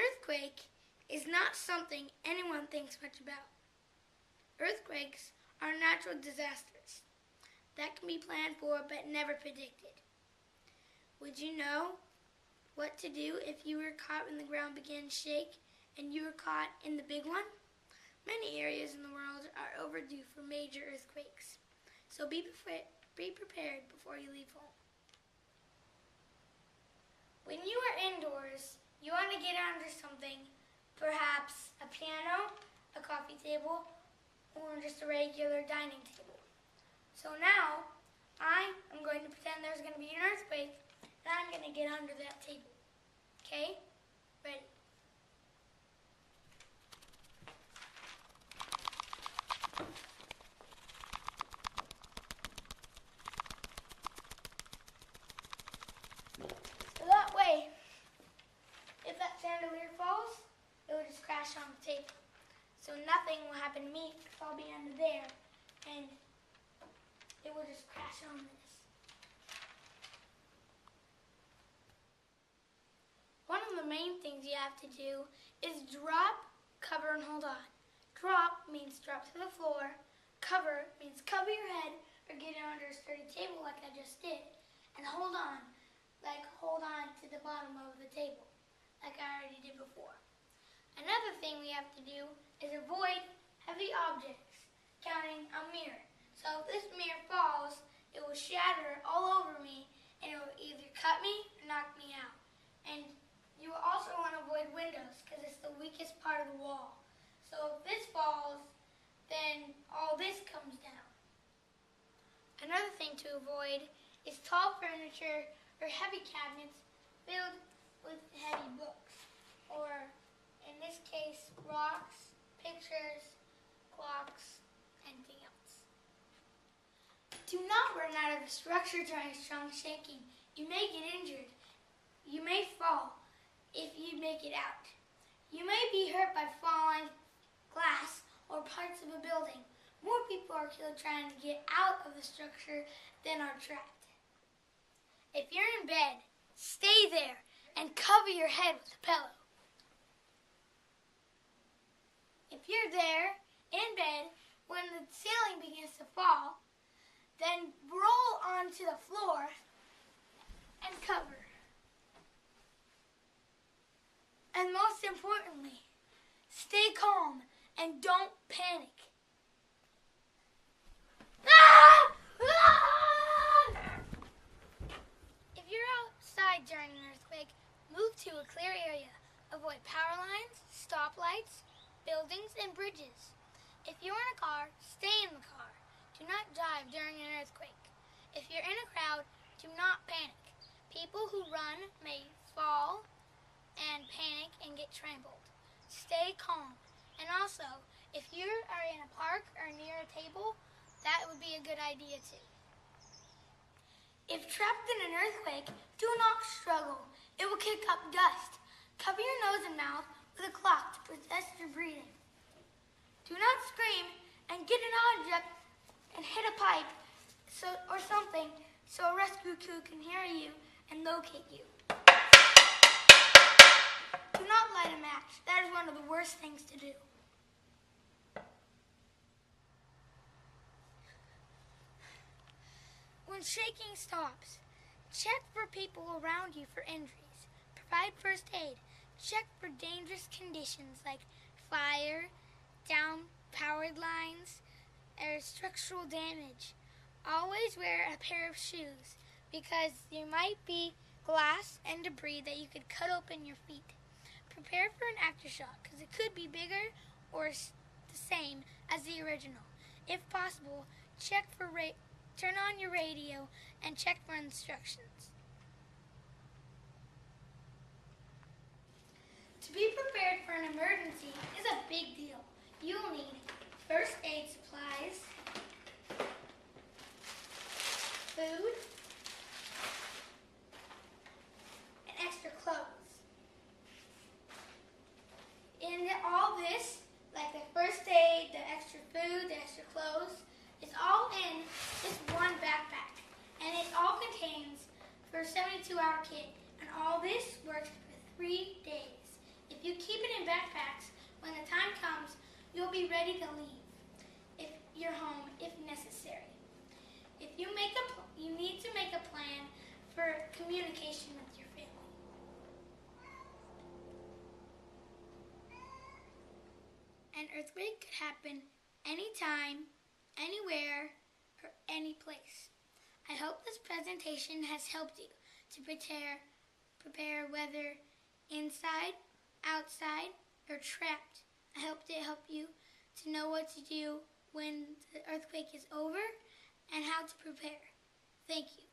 earthquake is not something anyone thinks much about. Earthquakes are natural disasters that can be planned for but never predicted. Would you know what to do if you were caught when the ground began to shake and you were caught in the big one? Many areas in the world are overdue for major earthquakes, so be prepared before you leave home. When you are indoors, you want to get under something, perhaps a piano, a coffee table, or just a regular dining table. So now, I am going to pretend there's going to be an earthquake, and I'm going to get under that table. Okay? Ready? So that way, if that chandelier falls, it will just crash on the table. So nothing will happen to me if I'll be under there, and it will just crash on this. One of the main things you have to do is drop, cover, and hold on. Drop means drop to the floor. Cover means cover your head or get under a sturdy table like I just did. And hold on, like hold on to the bottom of the table, like I already did before. Another thing we have to do is avoid heavy objects, counting a mirror. So if this mirror falls, it will shatter all over me and it will either cut me or knock me out. And you will also want to avoid windows because it's the weakest part of the wall. So if this falls, then all this comes down. Another thing to avoid is tall furniture or heavy cabinets filled with heavy books, or in this case, rocks, pictures, clocks, anything else. Do not run out of the structure during strong shaking. You may get injured. You may fall if you make it out. You may be hurt by falling glass or parts of a building. More people are killed trying to get out of the structure than are trapped. If you're in bed, stay there and cover your head with a pillow. If you're there in bed when the ceiling begins to fall, then roll onto the floor and cover. And most importantly, stay calm and don't panic. If you're outside during an earthquake, move to a clear area. Avoid power lines, stoplights, buildings, and bridges. If you're in a car, stay in the car. Do not drive during an earthquake. If you're in a crowd, do not panic. People who run may fall and panic and get trampled. Stay calm. And also, if you are in a park or near a table, that would be a good idea too. If trapped in an earthquake, do not struggle. It will kick up dust. Cover your nose and mouth with a cloth to protect your breathing. Do not scream and get an object and hit a pipe or something so a rescue crew can hear you and locate you. Do not light a match. That is one of the worst things to do. When shaking stops, check for people around you for injuries. Provide first aid. Check for dangerous conditions like fire, down powered lines, or structural damage. Always wear a pair of shoes because there might be glass and debris that you could cut open your feet. Prepare for an aftershock because it could be bigger or the same as the original. If possible, turn on your radio and check for instructions. To be prepared for an emergency is a big deal. You will need first aid supplies, food, and extra clothes. In all this, like the first aid, the extra food, the extra clothes, it's all in this one backpack. And it all contains for a 72-hour kit. And all this works for 3 days. If If you keep it in backpacks, when the time comes, you'll be ready to leave your home if necessary. If you you need to make a plan for communication with your family. An earthquake could happen anytime, anywhere, or any place. I hope this presentation has helped you to prepare whether inside, outside, or trapped. I hope it helped you to know what to do when the earthquake is over and how to prepare. Thank you.